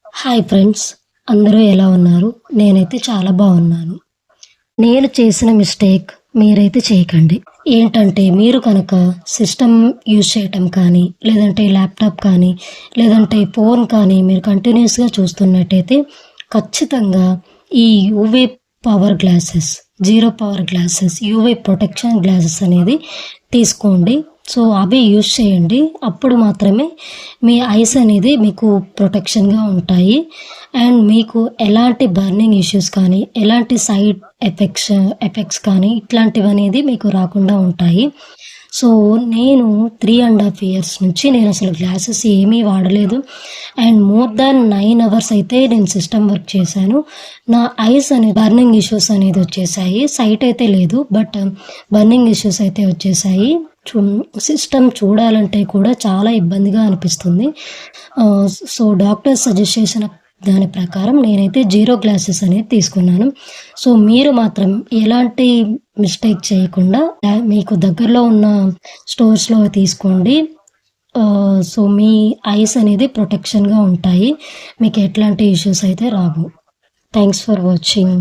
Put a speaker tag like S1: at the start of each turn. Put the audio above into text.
S1: Hi friends, అందరూ ఎలా ఉన్నారు? నేనైతే చాలా బాగున్నాను. నేను చేసిన మిస్టేక్ మీరైతే చేయకండి. ఏంటంటే మీరు కనుక సిస్టమ్ యూజ్ చేయటం కానీ, లేదంటే ల్యాప్‌టాప్ కానీ, లేదంటే ఫోన్ కానీ మీరు కంటిన్యూయస్‌గా చూస్తున్నట్టయితే ఖచ్చితంగా ఈ UV power glasses, zero power glasses, UV protection glasses అనేది తీసుకోండి. సో, అవి యూజ్ చేయండి. అప్పుడు మాత్రమే మీ ఐస్ అనేది మీకు ప్రొటెక్షన్‌గా ఉంటాయి. అండ్ మీకు ఎలాంటి బర్నింగ్ ఇష్యూస్ కానీ, ఎలాంటి సైడ్ ఎఫెక్ట్స్ కానీ ఇట్లాంటివనేది మీకు రాకుండా ఉంటాయి. సో, నేను 3½ ఇయర్స్ నుంచి నేనసలు గ్లాసెస్ ఏమీ వాడలేదు. అండ్ మోర్ దాన్ 9 అవర్స్ అయితే నేను సిస్టమ్ వర్క్ చేశాను. నా ఐస్ అనే బర్నింగ్ ఇష్యూస్ అనేది వచ్చేసాయి. సైట్ అయితే లేదు. బట్ బర్నింగ్ ఇష్యూస్ అయితే వచ్చేసాయి. సిస్టమ్ చూడాలంటే కూడా చాలా ఇబ్బందిగా అనిపిస్తుంది. సో, డాక్టర్ సజెస్ట్ చేసిన దాని ప్రకారం నేనైతే జీరో గ్లాసెస్ అనేది తీసుకున్నాను. సో, మీరు మాత్రం ఎలాంటి మిస్టేక్ చేయకుండా మీకు దగ్గరలో ఉన్న స్టోర్స్‌లో తీసుకోండి. సో, మీ ఐస్ అనేది ప్రొటెక్షన్‌గా ఉంటాయి. మీకు ఎట్లాంటి ఇష్యూస్ అయితే రావు. Thanks for watching.